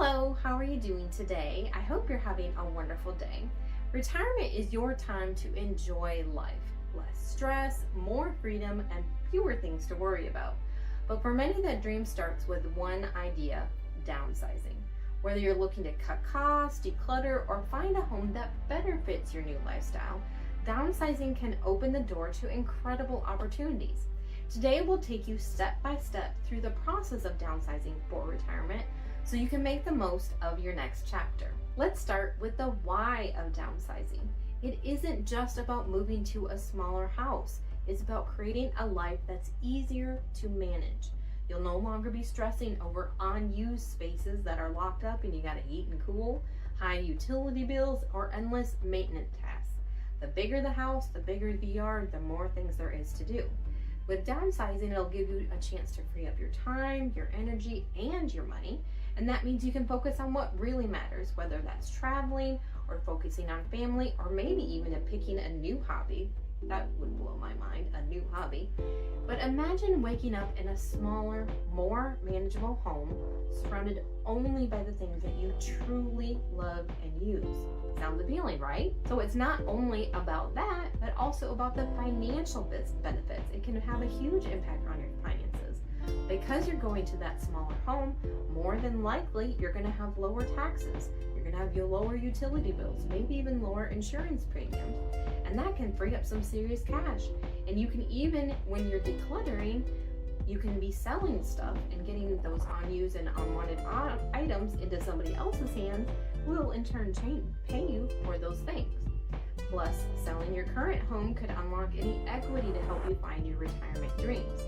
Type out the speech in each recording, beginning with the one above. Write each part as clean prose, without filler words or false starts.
Hello, how are you doing today? I hope you're having a wonderful day. Retirement is your time to enjoy life. Less stress, more freedom, and fewer things to worry about. But for many, that dream starts with one idea: downsizing. Whether you're looking to cut costs, declutter, or find a home that better fits your new lifestyle, downsizing can open the door to incredible opportunities. Today, we'll take you step by step through the process of downsizing for retirement so you can make the most of your next chapter. Let's start with the why of downsizing. It isn't just about moving to a smaller house. It's about creating a life that's easier to manage. You'll no longer be stressing over unused spaces that are locked up and you gotta heat and cool, high utility bills, or endless maintenance tasks. The bigger the house, the bigger the yard, the more things there is to do. With downsizing, it'll give you a chance to free up your time, your energy, and your money. And that means you can focus on what really matters, whether that's traveling or focusing on family, or maybe even picking a new hobby. That would blow my mind, a new hobby. But imagine waking up in a smaller, more manageable home, surrounded only by the things that you truly love and use. Sounds appealing, right? So it's not only about that, but also about the financial benefits. It can have a huge impact on your finances. Because you're going to that smaller home, more than likely you're going to have lower taxes. You're going to have your lower utility bills, maybe even lower insurance premiums. And that can free up some serious cash. And you can even, when you're decluttering, you can be selling stuff and getting those unused and unwanted items into somebody else's hands, who will in turn pay you for those things. Plus, selling your current home could unlock any equity to help you find your retirement dreams.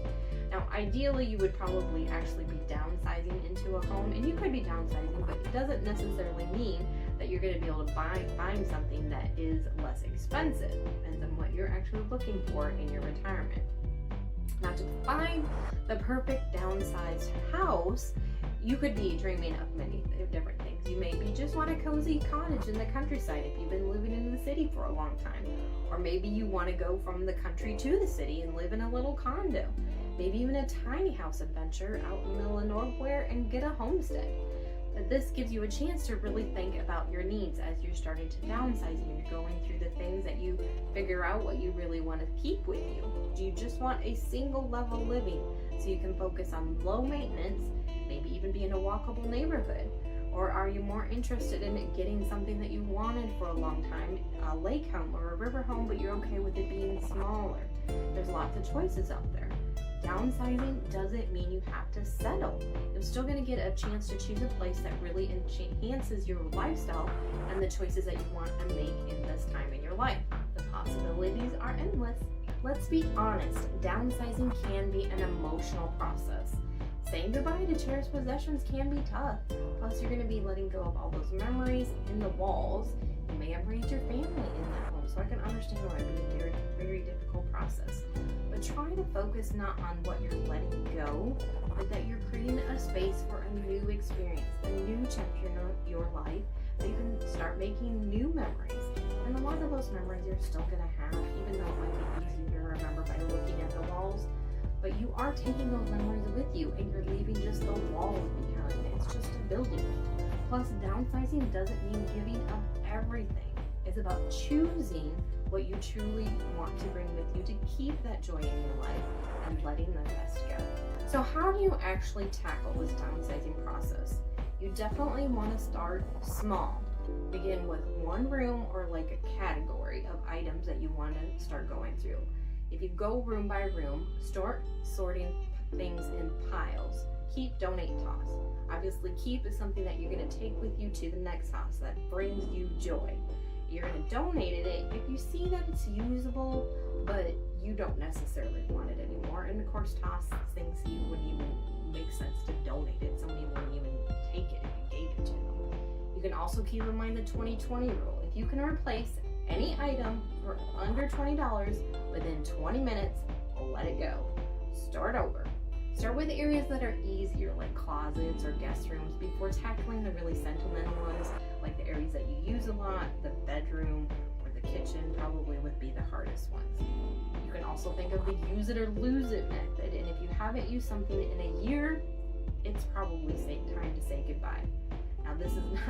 Now, ideally, you would probably actually be downsizing into a home, and you could be downsizing, but it doesn't necessarily mean that you're going to be able to find something that is less expensive than what you're actually looking for in your retirement. Now, to find the perfect downsized house, you could be dreaming of many different things. You maybe just want a cozy cottage in the countryside if you've been living in the city for a long time. Or maybe you want to go from the country to the city and live in a little condo. Maybe even a tiny house adventure out in the middle of nowhere and get a homestead. But this gives you a chance to really think about your needs as you're starting to downsize and you're going through the things that you figure out what you really want to keep with you. Do you just want a single level living so you can focus on low maintenance, maybe even be in a walkable neighborhood? Or are you more interested in getting something that you wanted for a long time, a lake home or a river home, but you're okay with it being smaller? There's lots of choices out there. Downsizing doesn't mean you have to settle. You're still going to get a chance to choose a place that really enhances your lifestyle and the choices that you want to make in this time in your life. The possibilities are endless. Let's be honest, downsizing can be an emotional process. Saying goodbye to cherished possessions can be tough. Plus, you're going to be letting go of all those memories in the walls. You may have raised your family in that home, so I can understand why it would be a very, very difficult process. But try to focus not on what you're letting go, but that you're creating a space for a new experience, a new chapter in your life, that you can start making new memories. And a lot of those memories you're still going to have, even though it might be easier to remember by looking at the walls. But you are taking those memories with you, and you're leaving just the walls behind. It's just a building. Plus, downsizing doesn't mean giving up everything. It's about choosing what you truly want to bring with you to keep that joy in your life and letting the rest go. So how do you actually tackle this downsizing process? You definitely want to start small. Begin with one room or like a category of items that you want to start going through. If you go room by room, start sorting things in piles. Keep, donate, toss. Obviously, keep is something that you're going to take with you to the next house that brings you joy. You're going to donate it if you see that it's usable, but you don't necessarily want it anymore. And of course, toss things you wouldn't even make sense to donate it. Somebody wouldn't even take it if you gave it to them. You can also keep in mind the 20-20 rule. If you can replace any item for under $20 within 20 minutes, let it go. Start over. Start with areas that are easier, like closets or guest rooms, before tackling the really sentimental ones, like the areas that you use a lot. The bedroom or the kitchen probably would be the hardest ones. You can also think of the use it or lose it method, and if you haven't used something in a year, it's probably time to say goodbye. Now,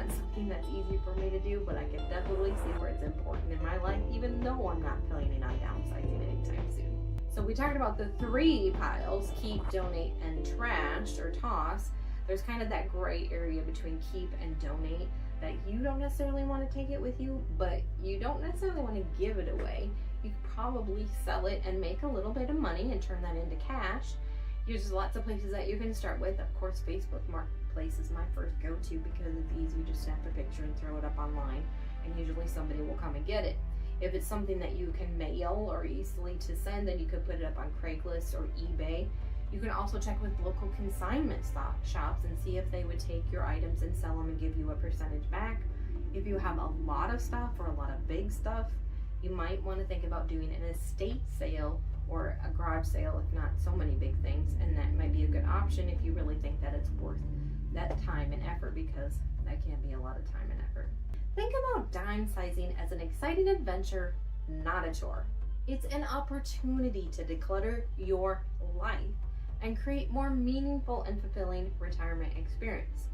not something that's easy for me to do, but I can definitely see where it's important in my life, even though I'm not planning on downsizing anytime soon. So we talked about the 3 piles: keep, donate, and trash or toss. There's kind of that gray area between keep and donate, that you don't necessarily want to take it with you, but you don't necessarily want to give it away. You could probably sell it and make a little bit of money and turn that into cash. There's lots of places that you can start with. Of course, Facebook Marketplace is my first go-to because it's easy. You just snap a picture and throw it up online, and usually somebody will come and get it. If it's something that you can mail or easily to send, then you could put it up on Craigslist or eBay. You can also check with local consignment shops and see if they would take your items and sell them and give you a percentage back. If you have a lot of stuff or a lot of big stuff, you might want to think about doing an estate sale or a garage sale, if not so many big things, and that might be a good option if you really think that it's worth that time and effort, because that can be a lot of time and effort. Think about downsizing as an exciting adventure, not a chore. It's an opportunity to declutter your life and create more meaningful and fulfilling retirement experience.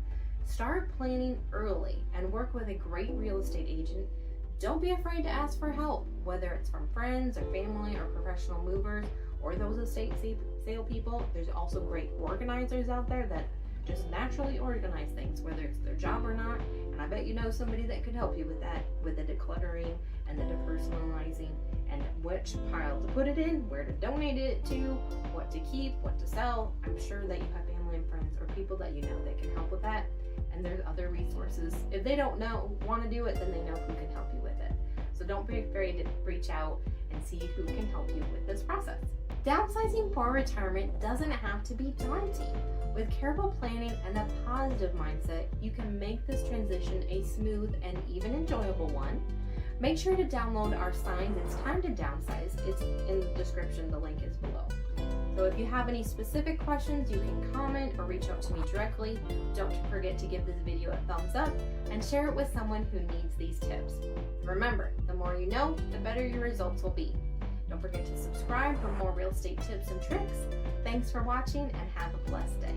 Start planning early and work with a great real estate agent. Don't be afraid to ask for help, whether it's from friends or family or professional movers or those estate sale people. There's also great organizers out there that just naturally organize things, whether it's their job or not. And I bet you know somebody that could help you with that, with the decluttering and the depersonalizing and which pile to put it in, where to donate it to, what to keep, what to sell. I'm sure that you have family and friends or people that you know that can help with that. And there's other resources. If they don't want to do it, then they know who can help you with it. So don't be afraid to reach out and see who can help you with this process. Downsizing for retirement doesn't have to be daunting. With careful planning and a positive mindset, you can make this transition a smooth and even enjoyable one. Make sure to download our Signs It's Time to Downsize. It's in the description, the link is below. So if you have any specific questions, you can comment or reach out to me directly. Don't forget to give this video a thumbs up and share it with someone who needs these tips. Remember, the more you know, the better your results will be. Don't forget to subscribe for more real estate tips and tricks. Thanks for watching and have a blessed day.